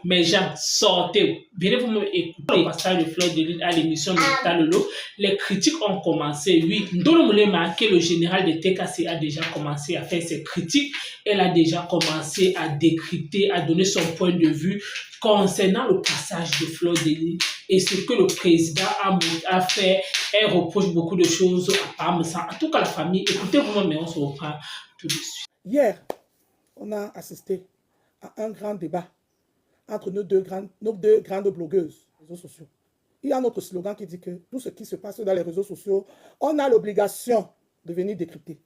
mes gens, sortez. Venez vous écouter le passage de Fleur de Lys à l'émission de Talolo. Les critiques ont commencé, oui. Ndolo Moulé Marqué, le général de TKC, a déjà commencé à faire ses critiques. Elle a déjà commencé à décrypter, à donner son point de vue concernant le passage de Fleur de Lys et ce que le président a fait. Elle reproche beaucoup de choses à Parmesan. En tout cas, la famille, écoutez vous-même, mais on se reprend tout de suite. Hier, on a assisté à un grand débat entre nos deux grandes blogueuses des réseaux sociaux. Il y a notre slogan qui dit que tout ce qui se passe dans les réseaux sociaux, on a l'obligation de venir décrypter.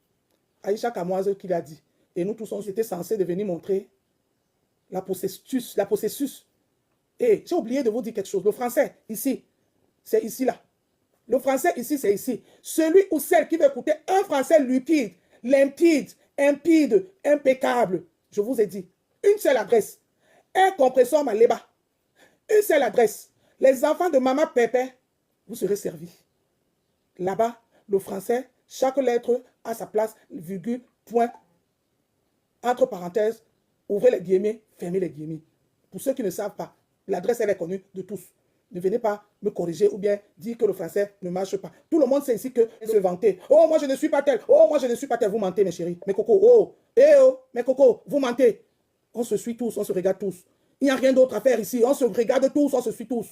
Aïcha Kamoise qui l'a dit. Et nous tous, on était censés de venir montrer la processus. Et j'ai oublié de vous dire quelque chose. Le français, ici, c'est ici, là. Le français, ici, c'est ici. Celui ou celle qui veut écouter un français limpide, impeccable, je vous ai dit, une seule adresse. Un compresseur Maleba. Une seule adresse. Les enfants de Maman Pépé, vous serez servis. Là-bas, le français, chaque lettre a sa place, virgule, point, entre parenthèses, ouvrez les guillemets, fermez les guillemets. Pour ceux qui ne savent pas, l'adresse, elle est connue de tous. Ne venez pas me corriger ou bien dire que le français ne marche pas. Tout le monde sait ici que se vanter. Oh, moi je ne suis pas tel. Oh, moi je ne suis pas tel. Vous mentez, mes chéris. Mes cocos. Oh, mes cocos, vous mentez. On se suit tous, on se regarde tous. Il n'y a rien d'autre à faire ici. On se regarde tous, on se suit tous.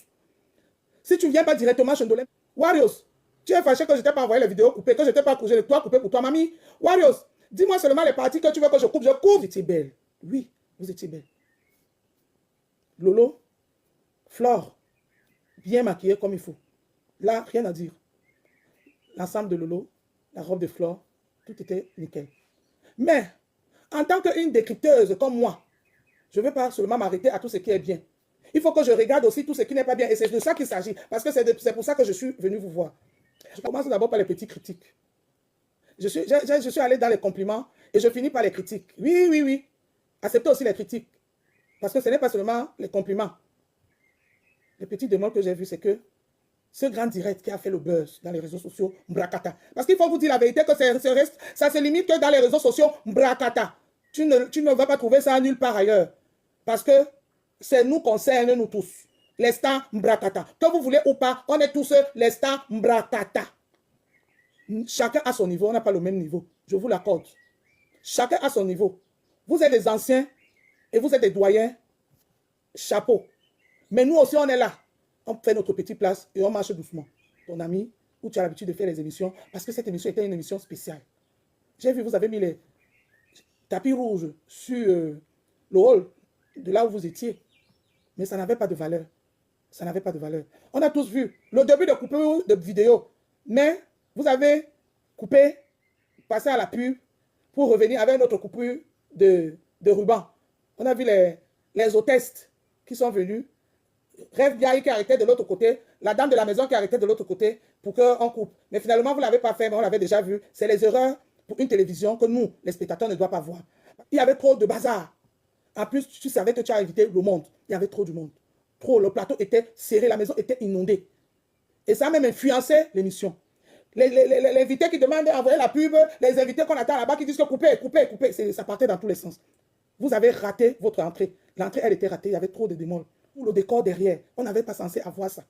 Si tu ne viens pas directement chez Ndolem, Warriors, tu es fâché que je t'ai pas envoyé la vidéo coupée, que je t'ai pas coupé, toi coupé pour toi, mamie. Warriors, dis-moi seulement les parties que tu veux que je coupe. Je coupe. Vous étiez belle. Oui, vous étiez belle. Lolo, Flore, bien maquillée comme il faut. Là, rien à dire. L'ensemble de Lolo, la robe de Flore, tout était nickel. Mais, en tant qu'une décrypteuse comme moi, je ne veux pas seulement m'arrêter à tout ce qui est bien. Il faut que je regarde aussi tout ce qui n'est pas bien. Et c'est de ça qu'il s'agit. Parce que c'est pour ça que je suis venu vous voir. Je commence d'abord par les petites critiques. Je suis allé dans les compliments et je finis par les critiques. Oui, oui, oui. Acceptez aussi les critiques. Parce que ce n'est pas seulement les compliments. Les petits démons que j'ai vus, c'est que ce grand direct qui a fait le buzz dans les réseaux sociaux, Mbrakata. Parce qu'il faut vous dire la vérité que ça se limite que dans les réseaux sociaux, Mbrakata. Tu ne vas pas trouver ça nulle part ailleurs. Parce que ça nous concerne, nous tous. Les stars Mbrakata. Que vous voulez ou pas, on est tous les stars Mbrakata. Chacun à son niveau, on n'a pas le même niveau. Je vous l'accorde. Chacun à son niveau. Vous êtes des anciens et vous êtes des doyens. Chapeau. Mais nous aussi, on est là. On fait notre petite place et on marche doucement. Ton ami, où tu as l'habitude de faire les émissions, parce que cette émission était une émission spéciale. J'ai vu, vous avez mis les tapis rouges sur le hall de là où vous étiez. Mais ça n'avait pas de valeur. Ça n'avait pas de valeur. On a tous vu le début de coupure de vidéo. Mais vous avez coupé, passé à la pub pour revenir avec notre coupure de ruban. On a vu les hôtesses qui sont venues. Rêve bien qui arrêtait de l'autre côté. La dame de la maison qui arrêtait de l'autre côté pour qu'on coupe. Mais finalement, vous ne l'avez pas fait, mais on l'avait déjà vu. C'est les erreurs pour une télévision que nous, les spectateurs, ne doivent pas voir. Il y avait trop de bazar. En plus, tu savais que tu as invité le monde. Il y avait trop du monde. Trop. Le plateau était serré, la maison était inondée. Et ça a même influencé l'émission. Les invités qui demandent d'envoyer la pub, les invités qu'on attend là-bas qui disent que coupez. Ça partait dans tous les sens. Vous avez raté votre entrée. L'entrée, elle était ratée. Il y avait trop de démons. Pour le décor derrière, on n'avait pas censé avoir ça.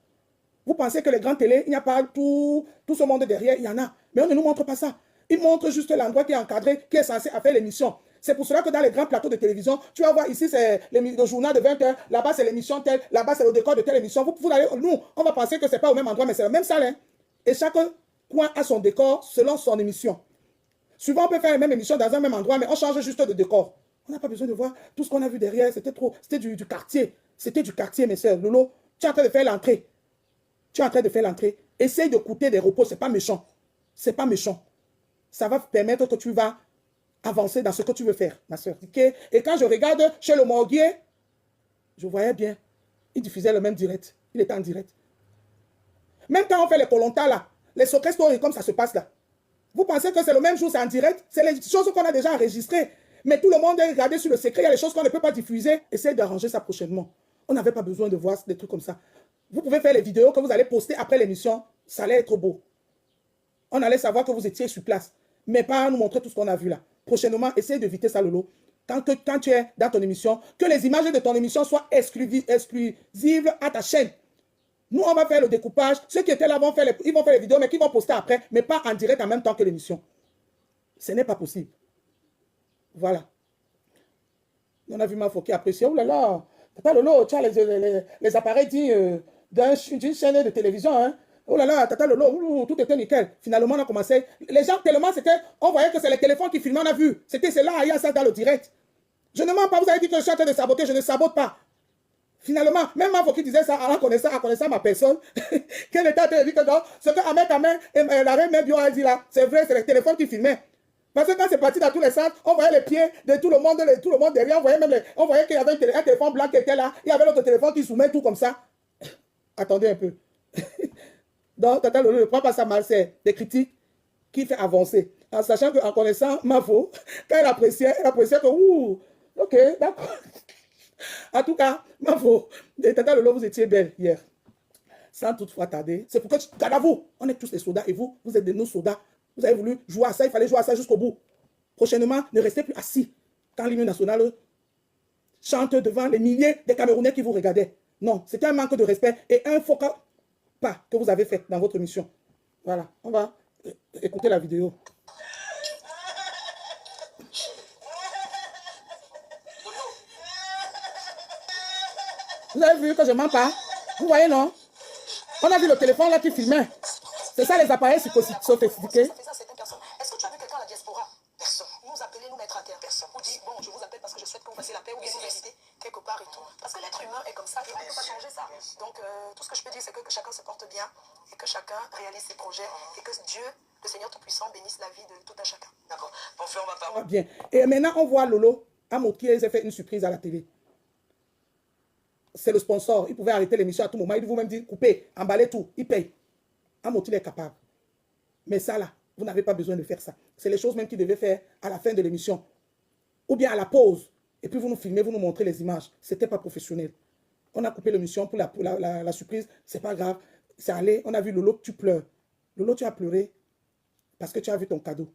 Vous pensez que les grandes télés, il n'y a pas tout ce monde derrière, il y en a. Mais on ne nous montre pas ça. Ils montrent juste l'endroit qui est encadré, qui est censé faire l'émission. C'est pour cela que dans les grands plateaux de télévision, tu vas voir ici, c'est le journal de 20h, là-bas, c'est l'émission telle, là-bas, c'est le décor de telle émission. Nous, on va penser que ce n'est pas au même endroit, mais c'est la même salle. Hein? Et chaque coin a son décor selon son émission. Souvent, on peut faire la même émission dans un même endroit, mais on change juste de décor. On n'a pas besoin de voir tout ce qu'on a vu derrière. C'était trop. C'était du quartier. C'était du quartier, mes soeurs. Lolo, tu es en train de faire l'entrée. Essaye de coûter des repos. Ce n'est pas méchant. Ce n'est pas méchant. Ça va permettre que tu vas avancer dans ce que tu veux faire, ma soeur. Okay? Et quand je regarde chez le morguier, je voyais bien. Il diffusait le même direct. Il était en direct. Même quand on fait les colontas là, les secrets stories comme ça se passe là. Vous pensez que c'est le même jour, c'est en direct? C'est les choses qu'on a déjà enregistrées. Mais tout le monde est regardé sur le secret. Il y a des choses qu'on ne peut pas diffuser. Essayez d'arranger ça prochainement. On n'avait pas besoin de voir des trucs comme ça. Vous pouvez faire les vidéos que vous allez poster après l'émission. Ça allait être beau. On allait savoir que vous étiez sur place. Mais pas nous montrer tout ce qu'on a vu là. Prochainement, essayez d'éviter ça, Lolo. quand tu es dans ton émission, que les images de ton émission soient exclusives à ta chaîne. Nous, on va faire le découpage. Ceux qui étaient là ils vont faire les vidéos, mais qui vont poster après, mais pas en direct en même temps que l'émission. Ce n'est pas possible. Voilà. On a vu Mafo qui apprécie. Oh là là, Tata Lolo, tu as les appareils d'une chaîne de télévision. Hein? Oh là là, Tata Lolo, tout était nickel. Finalement, on a commencé. Les gens, tellement c'était. On voyait que c'est les téléphones qui filmaient, on a vu. C'est là, il y a ça dans le direct. Je ne mens pas, vous avez dit que je suis en train de saboter, je ne sabote pas. Finalement, même Mafo qui disait ça en connaissant ma personne, qu'elle était en train de dire que non, ce que Ahmed et la reine Bio a dit là, c'est vrai, c'est les téléphones qui filmaient. Parce que quand c'est parti dans tous les sens, on voyait les pieds de tout le monde derrière, on voyait qu'il y avait un téléphone blanc qui était là, il y avait l'autre téléphone qui soumet tout comme ça. Attendez un peu. Donc, Tata Lolo ne prend pas ça mal, c'est des critiques qui fait avancer. En sachant qu'en connaissant Mafo, quand elle appréciait que, ouh, ok, d'accord. En tout cas, Mafo, Tata Lolo, vous étiez belle hier. Sans toutefois tarder. C'est pourquoi, regarde à vous, on est tous des soldats et vous êtes de nos soldats. Vous avez voulu jouer à ça, il fallait jouer à ça jusqu'au bout. Prochainement, ne restez plus assis quand l'hymne national chante devant les milliers de Camerounais qui vous regardaient. Non, c'était un manque de respect et un faux pas que vous avez fait dans votre mission. Voilà, on va écouter la vidéo. Vous avez vu que je ne mens pas? Vous voyez, non? On a vu le téléphone là qui filmait. C'est ça les appareils sophistiqués. Est-ce que tu as vu quelqu'un à la diaspora? Personne. Nous appeler, nous mettre à terre. Personne. Ou dit, bon, je vous appelle parce que je souhaite que vous fassiez la paix ou bien vous visitez quelque part et tout. Parce que l'être humain est comme ça et on ne peut pas changer ça. Donc, tout ce que je peux dire, c'est que chacun se porte bien et que chacun réalise ses projets et que Dieu, le Seigneur Tout-Puissant, bénisse la vie de tout un chacun. D'accord. Bon, on va pas. Bien. Et maintenant, on voit Lolo qui a fait une surprise à la télé. C'est le sponsor. Il pouvait arrêter l'émission à tout moment. Il vous-même dit, coupez, emballez tout. Il paye. Amoti est capable. Mais ça, là, vous n'avez pas besoin de faire ça. C'est les choses même qu'il devait faire à la fin de l'émission. Ou bien à la pause. Et puis vous nous filmez, vous nous montrez les images. Ce n'était pas professionnel. On a coupé l'émission pour la surprise. C'est pas grave. C'est allé. On a vu Lolo, tu pleures. Lolo, tu as pleuré parce que tu as vu ton cadeau.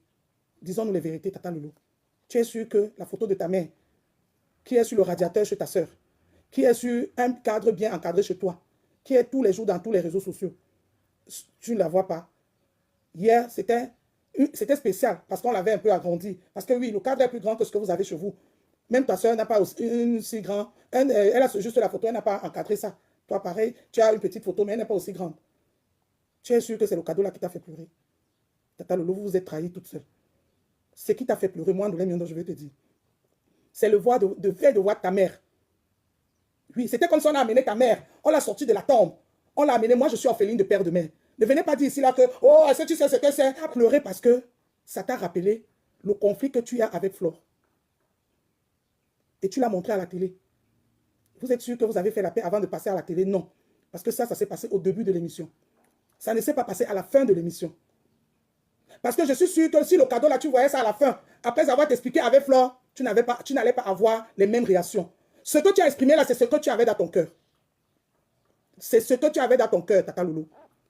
Disons-nous les vérités, Tata Lolo. Tu es sûr que la photo de ta mère, qui est sur le radiateur chez ta soeur, qui est sur un cadre bien encadré chez toi, qui est tous les jours dans tous les réseaux sociaux, tu ne la vois pas. Hier, c'était spécial parce qu'on l'avait un peu agrandi. Parce que oui, le cadre est plus grand que ce que vous avez chez vous. Même ta soeur n'a pas une si grande. Elle a juste la photo, elle n'a pas encadré ça. Toi, pareil, tu as une petite photo, mais elle n'est pas aussi grande. Tu es sûr que c'est le cadeau là qui t'a fait pleurer. Tata Lolo, vous vous êtes trahi toute seule. Ce qui t'a fait pleurer, moi, dont je vais te dire, c'est le fait de voir ta mère. Oui, c'était comme si on a amené ta mère. On l'a sortie de la tombe. On l'a amené. Moi, je suis orpheline de père de mère. Ne venez pas dire ici là que, oh, est-ce que tu sais ce que c'est? À pleurer parce que ça t'a rappelé le conflit que tu as avec Flore. Et tu l'as montré à la télé. Vous êtes sûr que vous avez fait la paix avant de passer à la télé? Non. Parce que ça s'est passé au début de l'émission. Ça ne s'est pas passé à la fin de l'émission. Parce que je suis sûr que si le cadeau là, tu voyais ça à la fin, après avoir expliqué avec Flore, tu n'allais pas avoir les mêmes réactions. Ce que tu as exprimé là, c'est ce que tu avais dans ton cœur. C'est ce que tu avais dans ton cœur, Tata Lolo.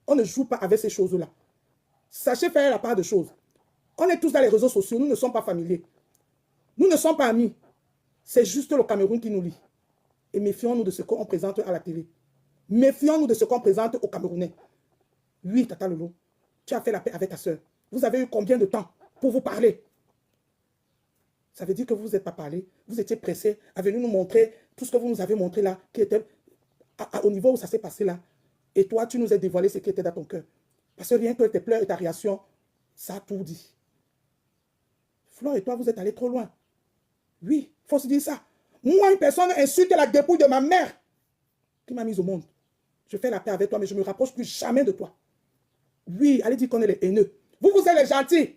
On ne joue pas avec ces choses-là. Sachez faire la part de choses. On est tous dans les réseaux sociaux, nous ne sommes pas familiers. Nous ne sommes pas amis. C'est juste le Cameroun qui nous lie. Et méfions-nous de ce qu'on présente à la télé. Méfions-nous de ce qu'on présente aux Camerounais. Oui, Tata Lolo, tu as fait la paix avec ta soeur. Vous avez eu combien de temps pour vous parler? Ça veut dire que vous ne vous êtes pas parlé. Vous étiez pressé à venir nous montrer tout ce que vous nous avez montré là, qui était au niveau où ça s'est passé là. Et toi, tu nous as dévoilé ce qui était dans ton cœur. Parce que rien que tes pleurs et ta réaction, ça a tout dit. Flore et toi, vous êtes allés trop loin. Oui, il faut se dire ça. Moi, une personne insulte la dépouille de ma mère qui m'a mise au monde. Je fais la paix avec toi, mais je ne me rapproche plus jamais de toi. Oui, allez dire qu'on est les haineux. Vous êtes les gentils.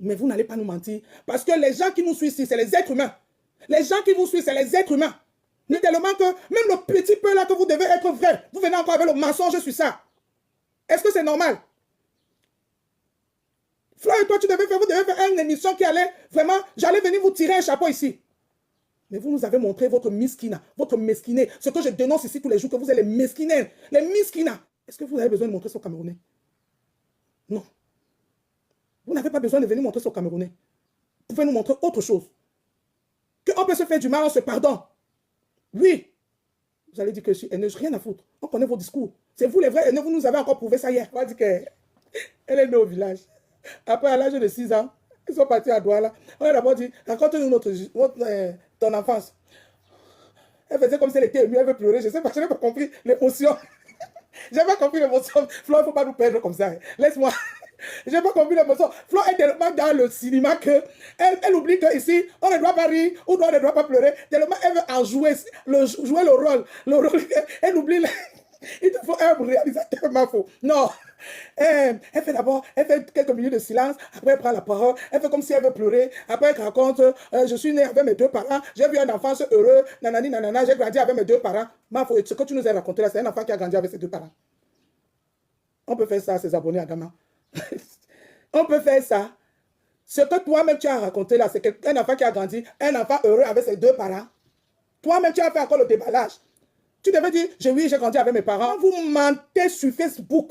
Mais vous n'allez pas nous mentir. Parce que les gens qui nous suivent ici, c'est les êtres humains. Les gens qui vous suivent, c'est les êtres humains. Mais tellement que même le petit peu là que vous devez être vrai, vous venez encore avec le mensonge sur ça. Est-ce que c'est normal? Flore et toi, vous devez faire une émission qui allait vraiment, j'allais venir vous tirer un chapeau ici. Mais vous nous avez montré votre miskina, votre mesquiné. Ce que je dénonce ici tous les jours, que vous êtes les mesquinés, les miskina. Est-ce que vous avez besoin de montrer ça aux Camerounais? Non. Vous n'avez pas besoin de venir montrer ça aux Camerounais. Vous pouvez nous montrer autre chose. Qu'on peut se faire du mal, on se pardonne. Oui. Vous allez dire que je suis haineuse, rien à foutre. On connaît vos discours. C'est vous les vrais haineux, vous nous avez encore prouvé ça hier. On va dire qu'elle est née au village. Après, à l'âge de 6 ans, ils sont partis à Douala. On a d'abord dit, raconte-nous ton enfance. Elle faisait comme si elle était émue, elle veut pleurer. Je sais pas, je n'ai pas compris l'émotion. Je n'ai pas compris l'émotion. Flo, il ne faut pas nous perdre comme ça. Laisse-moi. Je n'ai pas compris l'émotion. Flo est tellement dans le cinéma que elle oublie qu'ici, on ne doit pas rire ou on ne doit pas pleurer. Tellement elle veut en jouer, jouer le rôle. Elle oublie. Il te faut un réalisateur, ma faux. Non. Elle fait d'abord, elle fait quelques minutes de silence, après elle prend la parole, elle fait comme si elle veut pleurer, après elle raconte, je suis née avec mes 2 parents, j'ai vu un enfant heureux, nanani, nanana, j'ai grandi avec mes 2 parents. Ma faux, ce que tu nous as raconté là, c'est un enfant qui a grandi avec ses 2 parents. On peut faire ça à ses abonnés à Dama. On peut faire ça. Ce que toi-même tu as raconté là, c'est un enfant qui a grandi, un enfant heureux avec ses 2 parents. Toi-même tu as fait encore le déballage. Tu devais dire, oui, j'ai grandi avec mes parents. Vous mentez sur Facebook.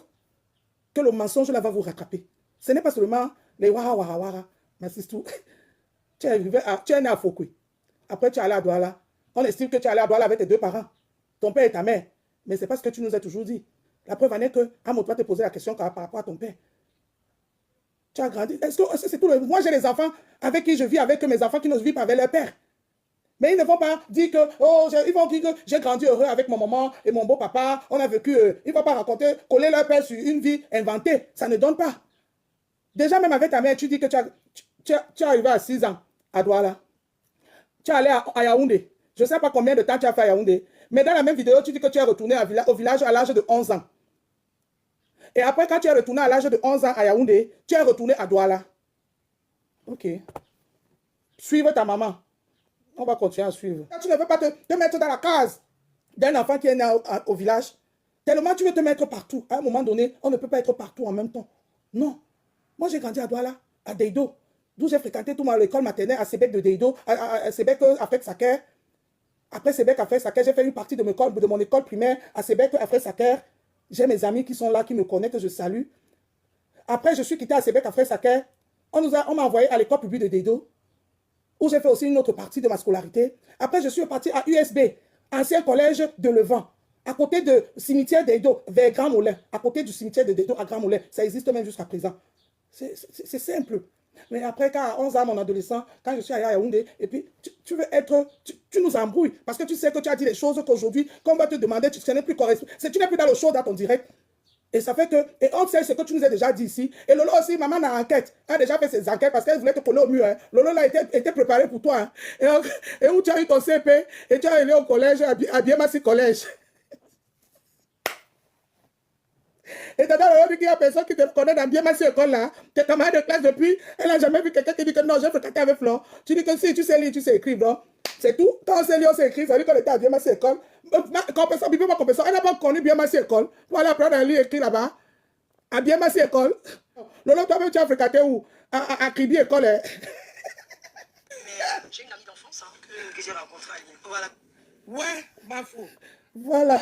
Que le mensonge là va vous rattraper. Ce n'est pas seulement les wara wara wara, mais c'est tout. Tu es né à Fokui. Après, tu es allé à Douala. On estime que tu es allé à Douala avec tes 2 parents. Ton père et ta mère. Mais ce n'est pas ce que tu nous as toujours dit. La preuve en est que Amo va te poser la question par rapport à ton père. Tu as grandi. Est-ce que c'est tout Moi, j'ai des enfants avec qui je vis, avec mes enfants qui ne vivent pas avec leur père. Mais ils ne vont pas dire que, ils vont dire que j'ai grandi heureux avec mon maman et mon beau-papa, on a vécu, ils ne vont pas raconter, coller leur père sur une vie inventée. Ça ne donne pas. Déjà, même avec ta mère, tu dis que tu es arrivé à 6 ans à Douala. Tu es allé à Yaoundé. Je ne sais pas combien de temps tu as fait à Yaoundé. Mais dans la même vidéo, tu dis que tu es retourné au village à l'âge de 11 ans. Et après, quand tu es retourné à l'âge de 11 ans à Yaoundé, tu es retourné à Douala. Ok. Suivre ta maman. On va continuer à suivre. Tu ne veux pas te mettre dans la case d'un enfant qui est né au village. Tellement tu veux te mettre partout. À un moment donné, on ne peut pas être partout en même temps. Non. Moi, j'ai grandi à Douala, à Deido, d'où j'ai fréquenté toute l'école maternelle à Sébec de Deido, à Sébec à Frère-Saker. Après Sébec à Frère-Saker, j'ai fait une partie de mon école primaire à Sébec à Frère-Saker. J'ai mes amis qui sont là, qui me connaissent, que je salue. Après, je suis quitté à Sébec à Frère-Saker. On m'a envoyé à l'école publique de Deido, où j'ai fait aussi une autre partie de ma scolarité. Après, je suis parti à USB, ancien collège de Levant, à côté du cimetière d'Edo, vers Grand Moulin, à côté du cimetière de Dedo à Grand Moulin. Ça existe même jusqu'à présent. C'est simple. Mais après, quand à 11 ans, mon adolescent, quand je suis allé à Yaoundé, et puis tu veux être, tu nous embrouilles, parce que tu sais que tu as dit des choses qu'aujourd'hui, qu'on va te demander, ce n'est plus correct. Tu n'es plus dans le show, dans ton direct. Et ça fait que, et on sait ce que tu nous as déjà dit ici. Et Lolo aussi, maman a enquête, a déjà fait ses enquêtes parce qu'elle voulait te coller au mur. Hein. Lolo là était préparé pour toi. Hein. Et où tu as eu ton CP, et tu as allé au collège, à Biemassi Collège. Et t'as Lolo dit qu'il y a personne qui te connaît dans Biemassi École là. Tes camarades de classe depuis, elle n'a jamais vu quelqu'un qui dit que non, j'ai fréquenté avec Flore. Tu dis que si tu sais lire, tu sais écrire, non? C'est tout. Quand on sait lire, on sait écrire, ça veut dire qu'on était à Biemassi École. Elle n'a pas connu Biemassi École. Voilà, apprendre à lire et écrire là-bas. À Biemassi École. Lolo, toi-même, tu as fréquenté où? À Kribi École. Mais j'ai une amie d'enfance que j'ai rencontrée à Lille. Voilà. Ouais, ma fou. Voilà.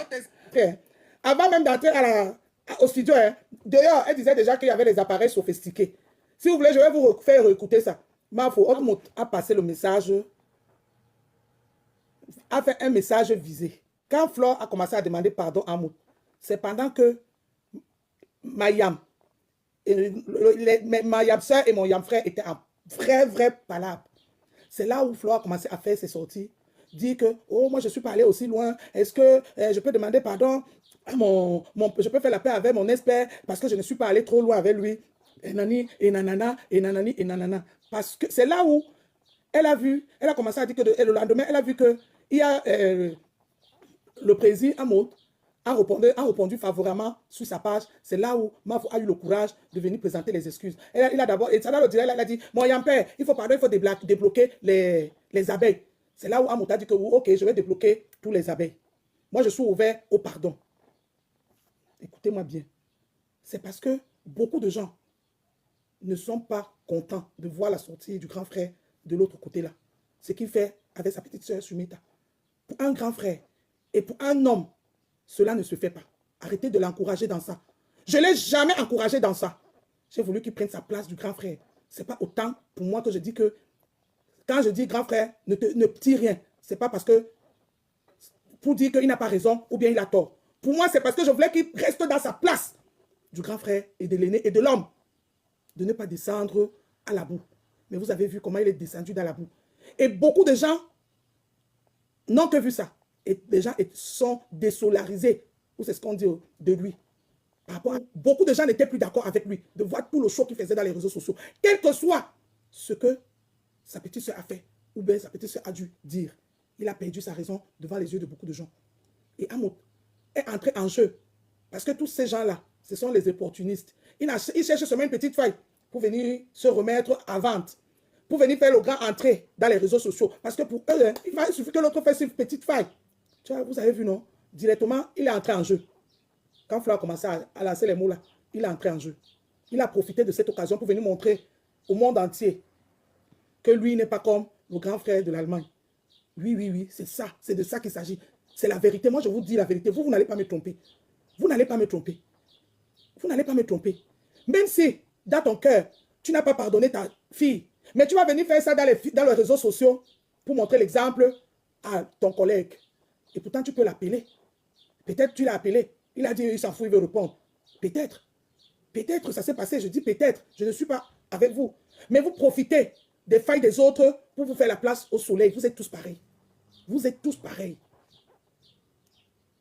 Avant même d'entrer au studio, hein, d'ailleurs, elle disait déjà qu'il y avait des appareils sophistiqués. Si vous voulez, je vais vous faire écouter ça. Ma fou, on a passé le message, a fait un message visé. Quand Flore a commencé à demander pardon à Mout, c'est pendant que ma yam soeur et mon yam frère étaient en vrai palabre. C'est là où Flore a commencé à faire ses sorties. Dit que, oh, moi je suis pas allé aussi loin. Est-ce que je peux demander pardon à je peux faire la paix avec mon expert parce que je ne suis pas allé trop loin avec lui. Et nani, et nanana, et nanani, et nanana. Parce que c'est là où elle a commencé à dire que le lendemain, elle a vu que il y a le président Amoud a répondu favorablement sur sa page. C'est là où Mafou a eu le courage de venir présenter les excuses. Il a d'abord, et ça là, le direct, il a dit, mon Yampère, il faut débloquer les abeilles. C'est là où Amoud a dit que, ok, je vais débloquer tous les abeilles. Moi, je suis ouvert au pardon. Écoutez-moi bien. C'est parce que beaucoup de gens ne sont pas contents de voir la sortie du grand frère de l'autre côté là. Ce qu'il fait avec sa petite sœur Sumita. Pour un grand frère et pour un homme, cela ne se fait pas. Arrêtez de l'encourager dans ça. Je ne l'ai jamais encouragé dans ça. J'ai voulu qu'il prenne sa place du grand frère. Ce n'est pas autant pour moi que je dis que quand je dis grand frère, ne tire rien. Ce n'est pas parce que, pour dire qu'il n'a pas raison ou bien il a tort. Pour moi, c'est parce que je voulais qu'il reste dans sa place du grand frère et de l'aîné et de l'homme. De ne pas descendre à la boue. Mais vous avez vu comment il est descendu dans la boue. Et beaucoup de gens n'ont que vu ça. Et les gens sont désolarisés. Ou c'est ce qu'on dit de lui. Beaucoup de gens n'étaient plus d'accord avec lui. De voir tout le show qu'il faisait dans les réseaux sociaux. Quel que soit ce que sa petite soeur a fait. Ou bien sa petite soeur a dû dire. Il a perdu sa raison devant les yeux de beaucoup de gens. Et Amout est entré en jeu. Parce que tous ces gens-là, ce sont les opportunistes. Ils cherchent seulement une petite faille pour venir se remettre à vente. Pour venir faire le grand entrée dans les réseaux sociaux. Parce que pour eux, il suffit que l'autre fasse une petite faille. Tu vois, vous avez vu, non? Directement, il est entré en jeu. Quand Fleur a commencé à lancer les mots là, il est entré en jeu. Il a profité de cette occasion pour venir montrer au monde entier que lui n'est pas comme le grand frère de l'Allemagne. Oui, c'est ça. C'est de ça qu'il s'agit. C'est la vérité. Moi, je vous dis la vérité. Vous n'allez pas me tromper. Vous n'allez pas me tromper. Vous n'allez pas me tromper. Même si, dans ton cœur, tu n'as pas pardonné ta fille, mais tu vas venir faire ça dans les réseaux sociaux pour montrer l'exemple à ton collègue. Et pourtant, tu peux l'appeler. Peut-être tu l'as appelé. Il a dit, il s'en fout, il veut répondre. Peut-être. Peut-être, ça s'est passé. Je dis peut-être. Je ne suis pas avec vous. Mais vous profitez des failles des autres pour vous faire la place au soleil. Vous êtes tous pareils. Vous êtes tous pareils.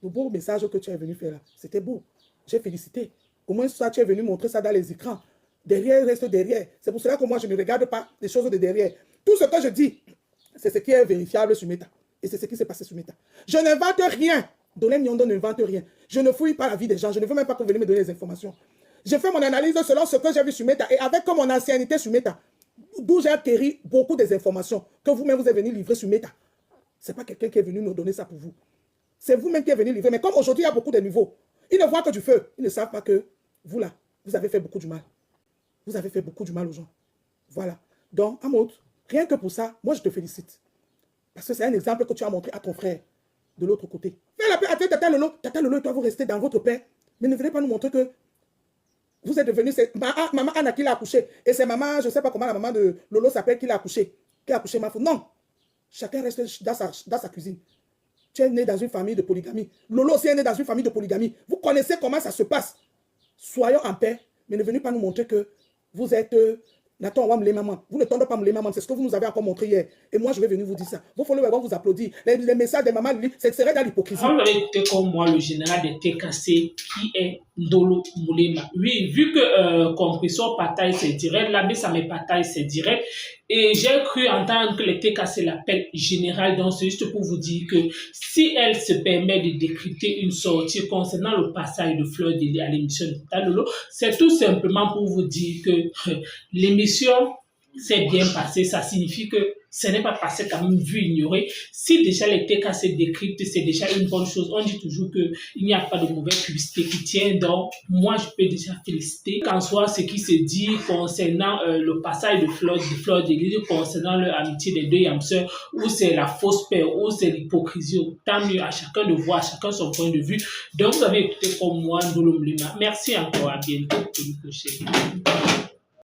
Le beau message que tu es venu faire là, c'était beau. J'ai félicité. Au moins, ça, tu es venu montrer ça dans les écrans. Derrière reste derrière. C'est pour cela que moi, je ne regarde pas les choses de derrière. Tout ce que je dis, c'est ce qui est vérifiable sur Meta. Et c'est ce qui s'est passé sur Meta. Je n'invente rien. Dolem Nyondo n'invente rien. Je ne fouille pas la vie des gens. Je ne veux même pas que vous veniez me donner les informations. Je fais mon analyse selon ce que j'ai vu sur Meta. Et avec comme mon ancienneté sur Meta, d'où j'ai acquis beaucoup des informations que vous-même vous êtes venu livrer sur Meta. Ce n'est pas quelqu'un qui est venu nous donner ça pour vous. C'est vous-même qui êtes venu livrer. Mais comme aujourd'hui, il y a beaucoup de niveaux, ils ne voient que du feu. Ils ne savent pas que vous, là, vous avez fait beaucoup du mal. Vous avez fait beaucoup du mal aux gens. Voilà. Donc, Amout, rien que pour ça, moi, je te félicite. Parce que c'est un exemple que tu as montré à ton frère de l'autre côté. Fais la paix avec Tata Lolo. Tata Lolo et toi, vous restez dans votre paix. Mais ne venez pas nous montrer que vous êtes devenus... Maman Anna qui l'a accouché. Et c'est maman, je ne sais pas comment la maman de Lolo s'appelle, qui l'a accouché. Qui a accouché ma fille. Non. Chacun reste dans sa cuisine. Tu es né dans une famille de polygamie. Lolo aussi est né dans une famille de polygamie. Vous connaissez comment ça se passe. Soyons en paix, mais ne venez pas nous montrer que vous êtes... Vous ne tendez pas les mamans. C'est ce que vous nous avez encore montré hier. Et moi, je vais venir vous dire ça. Vous followers vont vous applaudir. Les messages des mamans, ce serait dans l'hypocrisie. Vous avez écouté comme moi le général de TKC qui est Ndolo Moulema. Oui, vu que Compressor Pataille c'est direct, l'abbé Samé Pataille c'est direct. Et j'ai cru entendre que le TKC l'appelle général. Donc c'est juste pour vous dire que si elle se permet de décrypter une sortie concernant le passage de Fleur de à l'émission de Talolo, c'est tout simplement pour vous dire que l'émission s'est bien passée. Ça signifie que ce n'est pas passé quand même vu ignoré. Si déjà les TKC décryptent, c'est déjà une bonne chose. On dit toujours qu'il n'y a pas de mauvaise publicité qui tient. Donc, moi, je peux déjà féliciter. Qu'en soit ce qui se dit concernant le passage de Fleur de Lys, concernant leur amitié des deux yamseurs, où c'est la fausse paix, où c'est l'hypocrisie. Tant mieux à chacun de voir, à chacun son point de vue. Donc, vous avez écouté comme moi, Ndolo Moulema. Merci encore. À bientôt pour le prochain.